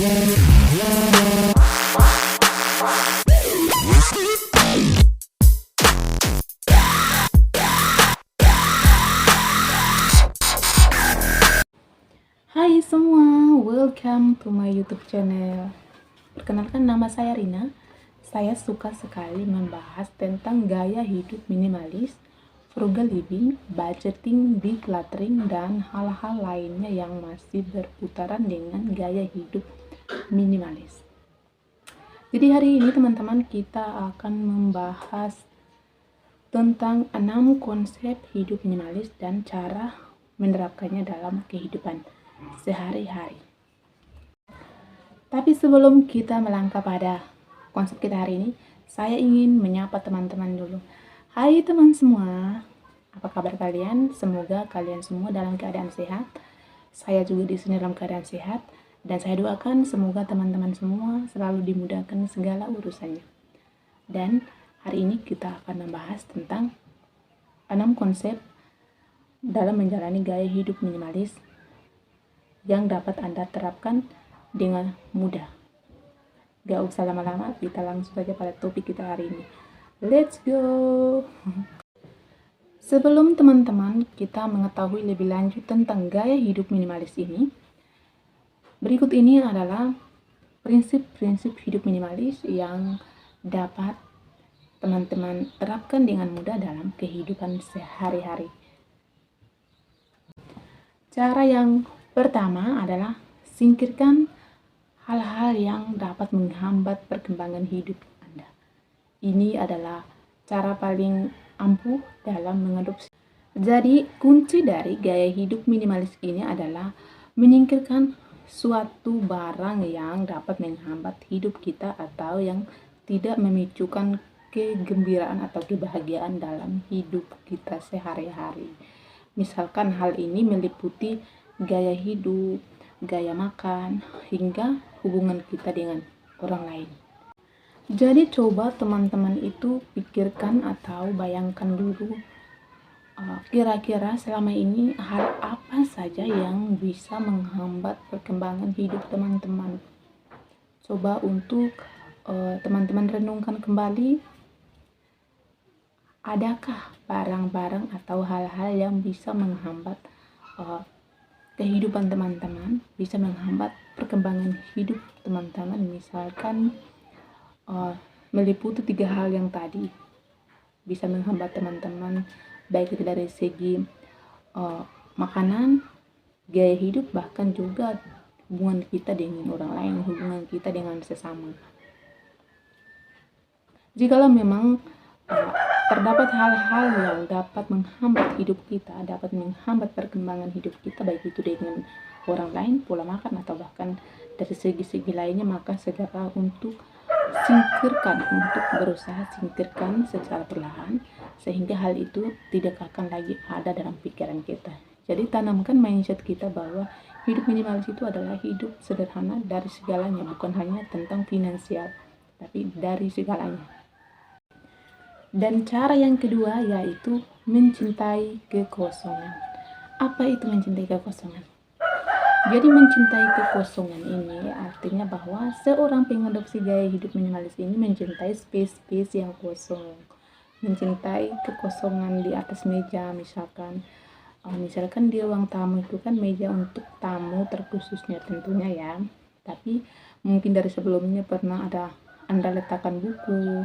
Hai semua, welcome to my YouTube channel. Perkenalkan, nama saya Rina. Saya suka sekali membahas tentang gaya hidup minimalis, frugal living, budgeting, decluttering, dan hal-hal lainnya yang masih berputaran dengan gaya hidup minimalis. Jadi hari ini teman-teman, kita akan membahas tentang 6 konsep hidup minimalis dan cara menerapkannya dalam kehidupan sehari-hari. Tapi sebelum kita melangkah pada konsep kita hari ini, saya ingin menyapa teman-teman dulu. Hai teman semua, apa kabar kalian? Semoga kalian semua dalam keadaan sehat. Saya juga di sini dalam keadaan sehat, dan saya doakan semoga teman-teman semua selalu dimudahkan segala urusannya. Dan hari ini kita akan membahas tentang 6 konsep dalam menjalani gaya hidup minimalis yang dapat Anda terapkan dengan mudah. Gak usah lama-lama, kita langsung saja pada topik kita hari ini. Let's go! Sebelum teman-teman kita mengetahui lebih lanjut tentang gaya hidup minimalis ini, berikut ini adalah prinsip-prinsip hidup minimalis yang dapat teman-teman terapkan dengan mudah dalam kehidupan sehari-hari. Cara yang pertama adalah singkirkan hal-hal yang dapat menghambat perkembangan hidup Anda. Ini adalah cara paling ampuh dalam mengadopsi. Jadi, kunci dari gaya hidup minimalis ini adalah menyingkirkan suatu barang yang dapat menghambat hidup kita atau yang tidak memicukan kegembiraan atau kebahagiaan dalam hidup kita sehari-hari. Misalkan hal ini meliputi gaya hidup, gaya makan, hingga hubungan kita dengan orang lain. Jadi coba teman-teman itu pikirkan atau bayangkan dulu kira-kira selama ini hal apa saja yang bisa menghambat perkembangan hidup teman-teman. Coba untuk teman-teman renungkan kembali, adakah barang-barang atau hal-hal yang bisa menghambat kehidupan teman-teman, bisa menghambat perkembangan hidup teman-teman. Misalkan meliputi 3 hal yang tadi bisa menghambat teman-teman, baik itu dari segi makanan, gaya hidup, bahkan juga hubungan kita dengan orang lain, hubungan kita dengan sesama. Jikalau memang terdapat hal-hal yang dapat menghambat hidup kita, dapat menghambat perkembangan hidup kita, baik itu dengan orang lain, pola makan, atau bahkan dari segi-segi lainnya, maka segera untuk berusaha singkirkan secara perlahan, sehingga hal itu tidak akan lagi ada dalam pikiran kita. Jadi tanamkan mindset kita bahwa hidup minimalis itu adalah hidup sederhana dari segalanya, bukan hanya tentang finansial, tapi dari segalanya. Dan cara yang kedua yaitu mencintai kekosongan. Apa itu mencintai kekosongan? Jadi mencintai kekosongan ini artinya bahwa seorang pengadopsi gaya hidup minimalis ini mencintai space-space yang kosong. Mencintai kekosongan di atas meja, misalkan di ruang tamu itu kan meja untuk tamu terkhususnya tentunya ya. Tapi mungkin dari sebelumnya pernah ada Anda letakkan buku,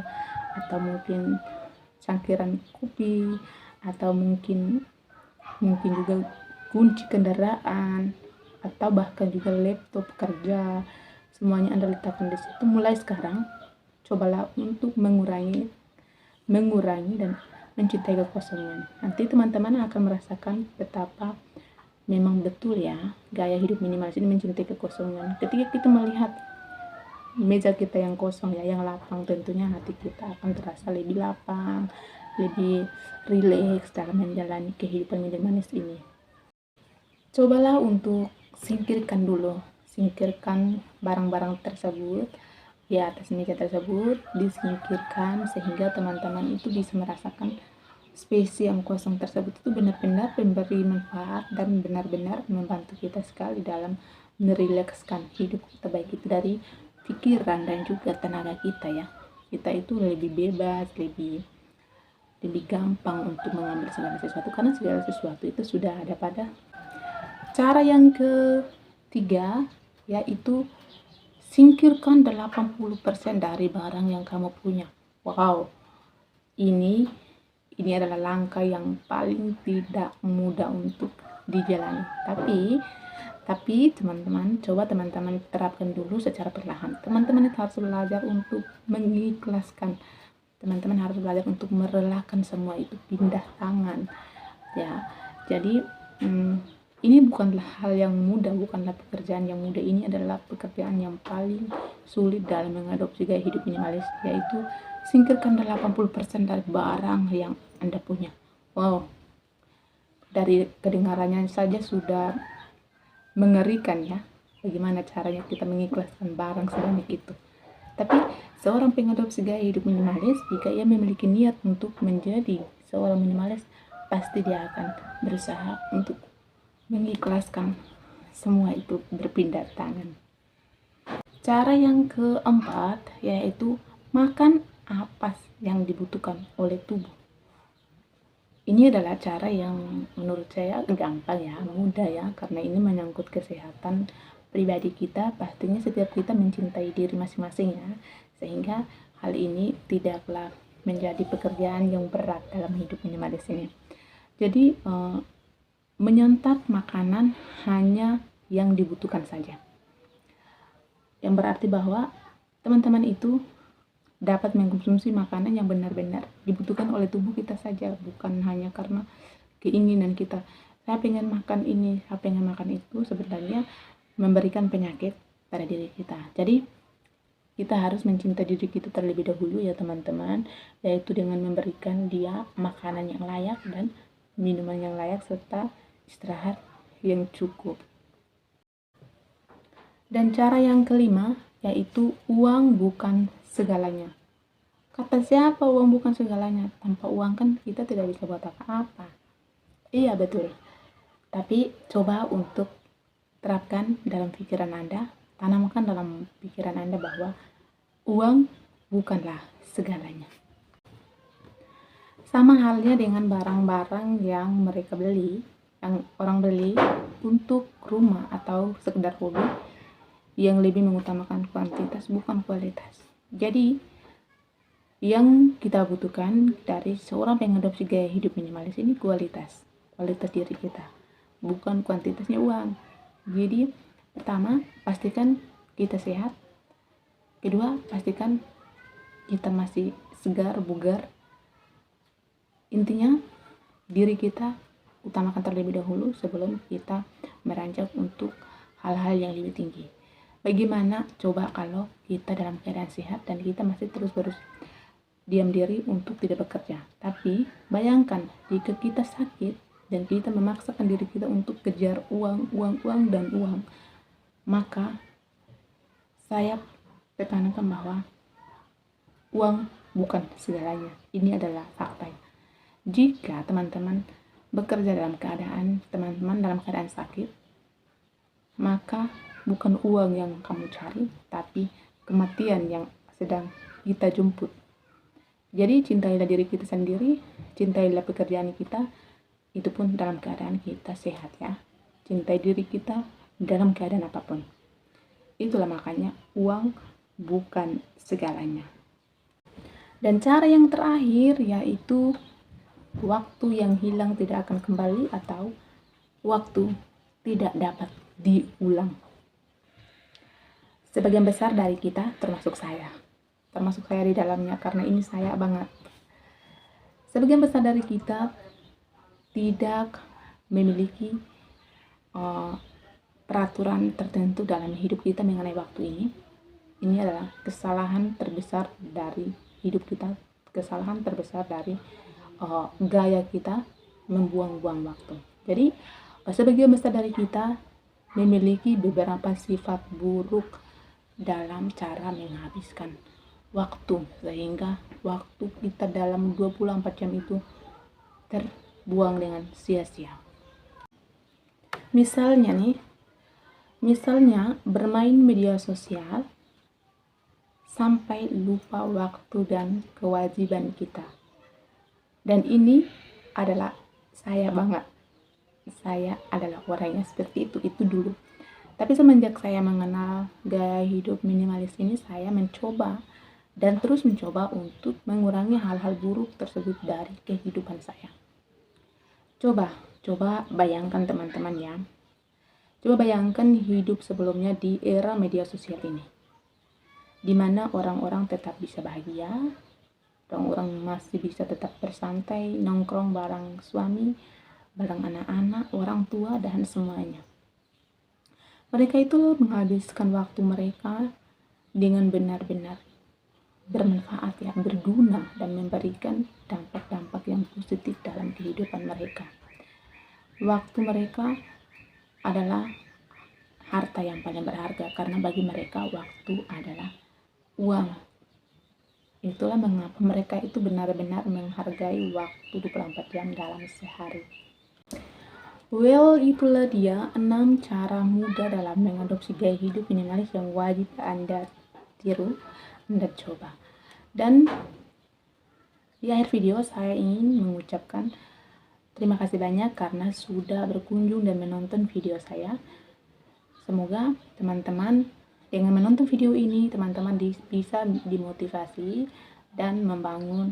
atau mungkin cangkiran kopi, atau mungkin juga kunci kendaraan, atau bahkan juga laptop kerja, semuanya Anda letakkan di situ. Mulai sekarang cobalah untuk mengurangi dan mencintai kekosongan. Nanti teman-teman akan merasakan betapa memang betul ya gaya hidup minimalis ini mencintai kekosongan. Ketika kita melihat meja kita yang kosong ya, yang lapang, tentunya hati kita akan terasa lebih lapang, lebih rileks dalam menjalani kehidupan minimalis ini. Cobalah untuk singkirkan barang-barang tersebut di atas meja tersebut, disingkirkan sehingga teman-teman itu bisa merasakan space yang kosong tersebut itu benar-benar memberi manfaat dan benar-benar membantu kita sekali dalam merilekskan hidup kita, baik itu dari pikiran dan juga tenaga kita ya. Kita itu lebih bebas, lebih gampang untuk mengambil segala sesuatu, karena segala sesuatu itu sudah ada pada. Cara yang ketiga yaitu singkirkan 80% dari barang yang kamu punya. Wow, ini adalah langkah yang paling tidak mudah untuk dijalani. Tapi teman-teman, coba teman-teman terapkan dulu secara perlahan. Teman-teman harus belajar untuk mengikhlaskan. Teman-teman harus belajar untuk merelakan semua itu, pindah tangan. Ya, jadi ini bukanlah hal yang mudah, bukanlah pekerjaan yang mudah. Ini adalah pekerjaan yang paling sulit dalam mengadopsi gaya hidup minimalis, yaitu singkirkan 80% dari barang yang Anda punya. Wow, dari kedengarannya saja sudah mengerikan ya, bagaimana caranya kita mengikhlaskan barang sebanyak itu. Tapi seorang pengadopsi gaya hidup minimalis, jika ia memiliki niat untuk menjadi seorang minimalis, pasti dia akan berusaha untuk mengikhlaskan semua itu, berpindah tangan. Cara yang keempat yaitu makan apa yang dibutuhkan oleh tubuh. Ini adalah cara yang menurut saya gampang ya, mudah ya, karena ini menyangkut kesehatan pribadi kita. Pastinya setiap kita mencintai diri masing-masing ya, sehingga hal ini tidaklah menjadi pekerjaan yang berat dalam hidup minimalis ini. Jadi menyantap makanan hanya yang dibutuhkan saja, yang berarti bahwa teman-teman itu dapat mengkonsumsi makanan yang benar-benar dibutuhkan oleh tubuh kita saja, bukan hanya karena keinginan kita. Saya pengen makan ini, saya pengen makan itu, sebenarnya memberikan penyakit pada diri kita. Jadi kita harus mencintai diri kita terlebih dahulu ya teman-teman, yaitu dengan memberikan dia makanan yang layak dan minuman yang layak, serta istirahat yang cukup. Dan cara yang kelima yaitu uang bukan segalanya. Kata siapa uang bukan segalanya? Tanpa uang kan kita tidak bisa buat apa-apa. Iya betul. Tapi coba untuk terapkan dalam pikiran Anda, tanamkan dalam pikiran Anda bahwa uang bukanlah segalanya. Sama halnya dengan barang-barang yang mereka beli, yang orang beli untuk rumah atau sekedar hobi, yang lebih mengutamakan kuantitas bukan kualitas. Jadi yang kita butuhkan dari seorang pengadopsi gaya hidup minimalis ini kualitas diri kita, bukan kuantitasnya uang. Jadi pertama, pastikan kita sehat. Kedua, pastikan kita masih segar, bugar. Intinya diri kita utamakan terlebih dahulu sebelum kita beranjak untuk hal-hal yang lebih tinggi. Bagaimana coba kalau kita dalam keadaan sehat dan kita masih terus diam diri untuk tidak bekerja. Tapi bayangkan jika kita sakit dan kita memaksakan diri kita untuk kejar uang, maka saya tekankan bahwa uang bukan segalanya. Ini adalah fakta. Jika teman-teman bekerja dalam keadaan sakit, maka bukan uang yang kamu cari, tapi kematian yang sedang kita jemput. Jadi cintailah diri kita sendiri, cintailah pekerjaan kita, itu pun dalam keadaan kita sehat ya. Cintai diri kita dalam keadaan apapun. Itulah makanya uang bukan segalanya. Dan cara yang terakhir yaitu waktu yang hilang tidak akan kembali, atau waktu tidak dapat diulang. Sebagian besar dari kita, termasuk saya di dalamnya, karena ini saya banget. Sebagian besar dari kita tidak memiliki peraturan tertentu dalam hidup kita mengenai waktu ini. Ini adalah kesalahan terbesar dari hidup kita, kesalahan terbesar dari gaya kita membuang-buang waktu. Jadi sebagian besar dari kita memiliki beberapa sifat buruk dalam cara menghabiskan waktu, sehingga waktu kita dalam 24 jam itu terbuang dengan sia-sia. Misalnya nih, Misalnya bermain media sosial sampai lupa waktu dan kewajiban kita. Dan ini adalah saya banget. Saya adalah orang yang seperti itu dulu. Tapi semenjak saya mengenal gaya hidup minimalis ini, saya mencoba dan terus mencoba untuk mengurangi hal-hal buruk tersebut dari kehidupan saya. Coba bayangkan teman-teman ya. Coba bayangkan hidup sebelumnya di era media sosial ini, di mana orang-orang tetap bisa bahagia, orang-orang masih bisa tetap bersantai, nongkrong bareng suami, bareng anak-anak, orang tua, dan semuanya. Mereka itu menghabiskan waktu mereka dengan benar-benar bermanfaat, yang berguna, dan memberikan dampak-dampak yang positif dalam kehidupan mereka. Waktu mereka adalah harta yang paling berharga, karena bagi mereka waktu adalah uang. Itulah mengapa mereka itu benar-benar menghargai waktu 24 jam dalam sehari. Well, itulah dia 6 cara mudah dalam mengadopsi gaya hidup minimalis yang wajib Anda tiru, Anda coba. Dan di akhir video saya ingin mengucapkan terima kasih banyak karena sudah berkunjung dan menonton video saya. Semoga teman-teman dengan menonton video ini, teman-teman bisa dimotivasi dan membangun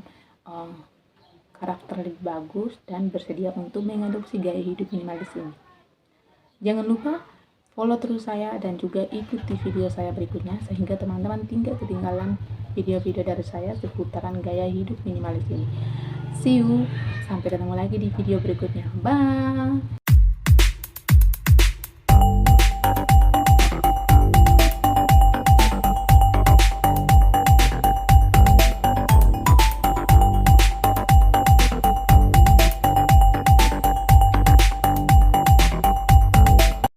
karakter lebih bagus dan bersedia untuk mengadopsi gaya hidup minimalis ini. Jangan lupa follow terus saya dan juga ikuti video saya berikutnya sehingga teman-teman tidak ketinggalan video-video dari saya seputaran gaya hidup minimalis ini. See you, sampai ketemu lagi di video berikutnya. Bye.